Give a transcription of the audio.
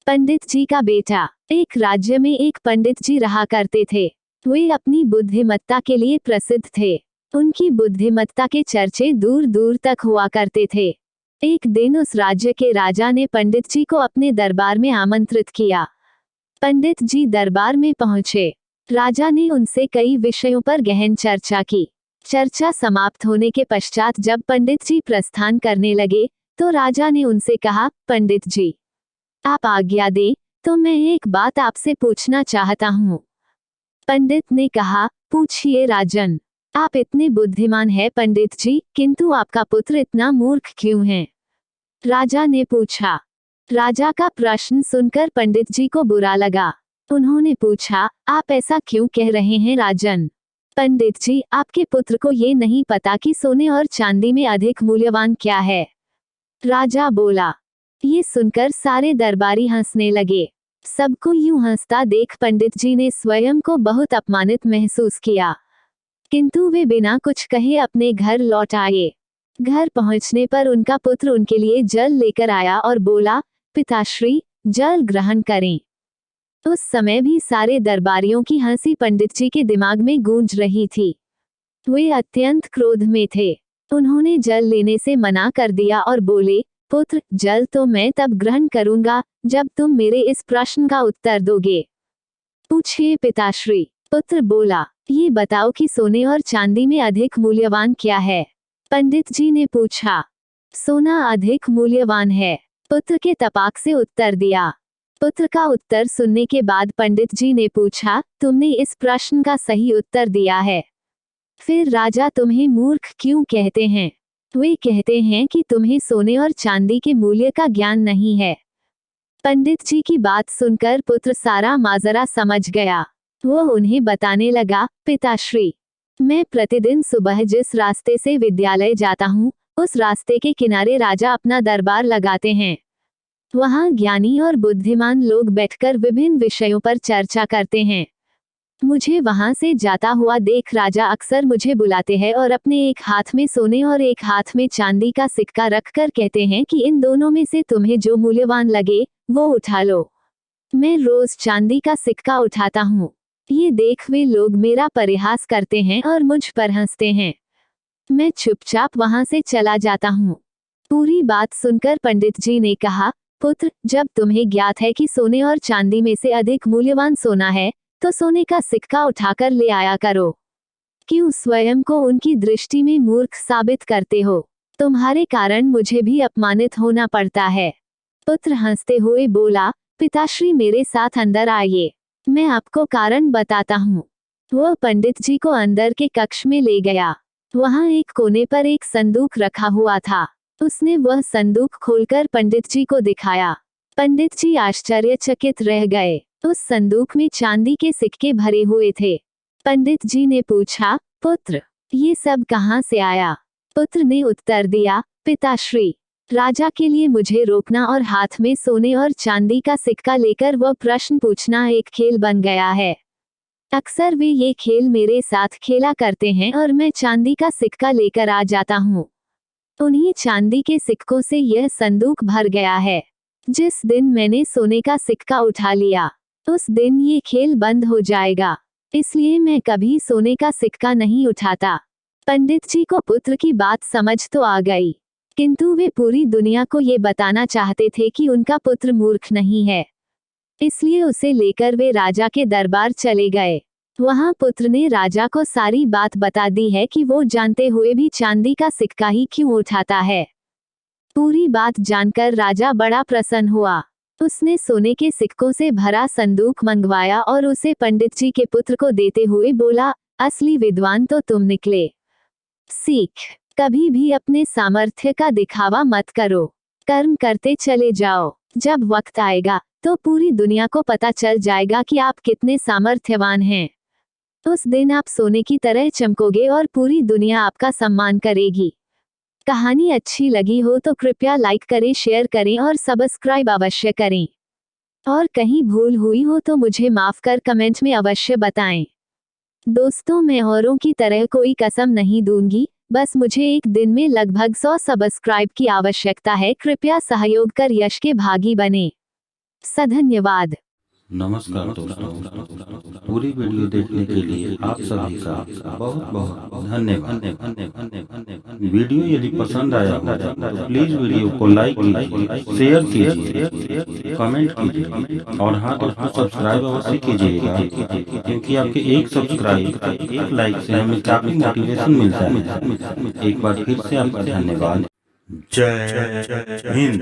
पंडित जी का बेटा। एक राज्य में एक पंडित जी रहा करते थे। वे अपनी बुद्धिमत्ता के लिए प्रसिद्ध थे। उनकी बुद्धिमत्ता के चर्चे दूर दूर तक हुआ करते थे। एक दिन उस राज्य के राजा ने पंडित जी को अपने दरबार में आमंत्रित किया। पंडित जी दरबार में पहुंचे। राजा ने उनसे कई विषयों पर गहन चर्चा की। चर्चा समाप्त होने के पश्चात जब पंडित जी प्रस्थान करने लगे तो राजा ने उनसे कहा, पंडित जी, आप आज्ञा दें तो मैं एक बात आपसे पूछना चाहता हूँ। पंडित ने कहा, पूछिए राजन। आप इतने बुद्धिमान हैं पंडित जी, किंतु आपका पुत्र इतना मूर्ख क्यों है? राजा ने पूछा। राजा का प्रश्न सुनकर पंडित जी को बुरा लगा। उन्होंने पूछा, आप ऐसा क्यों कह रहे हैं राजन? पंडित जी, आपके पुत्र को ये नहीं पता कि सोने और चांदी में अधिक मूल्यवान क्या है। राजा बोला। ये सुनकर सारे दरबारी हंसने लगे। सबको यूं हंसता देख पंडित जी ने स्वयं को बहुत अपमानित महसूस किया, किंतु वे बिना कुछ कहे अपने घर लौट आए। घर पहुंचने पर उनका पुत्र उनके लिए जल लेकर आया और बोला, पिताश्री, जल ग्रहण करें। उस समय भी सारे दरबारियों की हंसी पंडित जी के दिमाग में गूंज रही थी। वे अत्यंत क्रोध में थे। उन्होंने जल लेने से मना कर दिया और बोले, पुत्र, जल तो मैं तब ग्रहण करूंगा जब तुम मेरे इस प्रश्न का उत्तर दोगे। पूछिए पिताश्री। पुत्र बोला, ये बताओ कि सोने और चांदी में अधिक मूल्यवान क्या है? पंडित जी ने पूछा। सोना अधिक मूल्यवान है, पुत्र के तपाक से उत्तर दिया। पुत्र का उत्तर सुनने के बाद पंडित जी ने पूछा, तुमने इस प्रश्न का सही उत्तर दिया है, फिर राजा तुम्हें मूर्ख क्यों कहते हैं? वे कहते हैं कि तुम्हें सोने और चांदी के मूल्य का ज्ञान नहीं है। पंडित जी की बात सुनकर पुत्र सारा माजरा समझ गया। वो उन्हें बताने लगा, पिताश्री, मैं प्रतिदिन सुबह जिस रास्ते से विद्यालय जाता हूँ, उस रास्ते के किनारे राजा अपना दरबार लगाते हैं। वहाँ ज्ञानी और बुद्धिमान लोग बैठकर विभिन्न विषयों पर चर्चा करते हैं। मुझे वहां से जाता हुआ देख राजा अक्सर मुझे बुलाते हैं और अपने एक हाथ में सोने और एक हाथ में चांदी का सिक्का रखकर कहते हैं कि इन दोनों में से तुम्हें जो मूल्यवान लगे वो उठा लो। मैं रोज चांदी का सिक्का उठाता हूँ। ये देख वे लोग मेरा परिहास करते हैं और मुझ पर हंसते हैं। मैं चुपचाप वहां से चला जाता हूँ। पूरी बात सुनकर पंडित जी ने कहा, पुत्र, जब तुम्हें ज्ञात है कि सोने और चांदी में से अधिक मूल्यवान सोना है तो सोने का सिक्का उठाकर ले आया करो। क्यों स्वयं को उनकी दृष्टि में मूर्ख साबित करते हो? तुम्हारे कारण मुझे भी अपमानित होना पड़ता है। पुत्र हंसते हुए बोला, पिताश्री, मेरे साथ अंदर आइए, मैं आपको कारण बताता हूँ। वह पंडित जी को अंदर के कक्ष में ले गया। वहाँ एक कोने पर एक संदूक रखा हुआ था। उसने वह संदूक खोलकर पंडित जी को दिखाया। पंडित जी आश्चर्यचकित रह गए। उस संदूक में चांदी के सिक्के भरे हुए थे। पंडित जी ने पूछा, पुत्र, ये सब कहाँ से आया? पुत्र ने उत्तर दिया, पिताश्री, राजा के लिए मुझे रोकना और हाथ में सोने और चांदी का सिक्का लेकर वह प्रश्न पूछना एक खेल बन गया है। अक्सर वे ये खेल मेरे साथ खेला करते हैं और मैं चांदी का सिक्का लेकर आ जाता हूँ। उन्हीं चांदी के सिक्कों से यह संदूक भर गया है। जिस दिन मैंने सोने का सिक्का उठा लिया, उस दिन ये खेल बंद हो जाएगा। इसलिए मैं कभी सोने का सिक्का नहीं उठाता। पंडित जी को पुत्र की बात समझ तो आ गई, किंतु वे पूरी दुनिया को ये बताना चाहते थे कि उनका पुत्र मूर्ख नहीं है। इसलिए उसे लेकर वे राजा के दरबार चले गए। वहां पुत्र ने राजा को सारी बात बता दी है कि वो जानते हुए भी चांदी का सिक्का ही क्यों उठाता है। पूरी बात जानकर राजा बड़ा प्रसन्न हुआ। उसने सोने के सिक्कों से भरा संदूक मंगवाया और उसे पंडित जी के पुत्र को देते हुए बोला, असली विद्वान तो तुम निकले। सीख, कभी भी अपने सामर्थ्य का दिखावा मत करो, कर्म करते चले जाओ। जब वक्त आएगा तो पूरी दुनिया को पता चल जाएगा कि आप कितने सामर्थ्यवान हैं। उस दिन आप सोने की तरह चमकोगे और पूरी दुनिया आपका सम्मान करेगी। कहानी अच्छी लगी हो तो कृपया लाइक करें, शेयर करें और सब्सक्राइब अवश्य करें। और कहीं भूल हुई हो तो मुझे माफ कर कमेंट में अवश्य बताएं। दोस्तों, मैं औरों की तरह कोई कसम नहीं दूंगी, बस मुझे एक दिन में लगभग 100 सब्सक्राइब की आवश्यकता है। कृपया सहयोग कर यश के भागी बने। सधन्यवाद। नमस्कार दोस्तों, पूरी वीडियो देखने के लिए आप सभी का बहुत बहुत धन्यवाद। वीडियो यदि पसंद आया हो तो प्लीज वीडियो को लाइक कीजिए, शेयर कीजिए, कमेंट कीजिए और हाँ दोस्तों सब्सक्राइब अवश्य कीजिएगा, क्योंकि आपके एक सब्सक्राइब एक लाइक से हमें काफी मोटिवेशन मिलता है। एक बार फिर से आपका धन्यवाद। जय हिंद।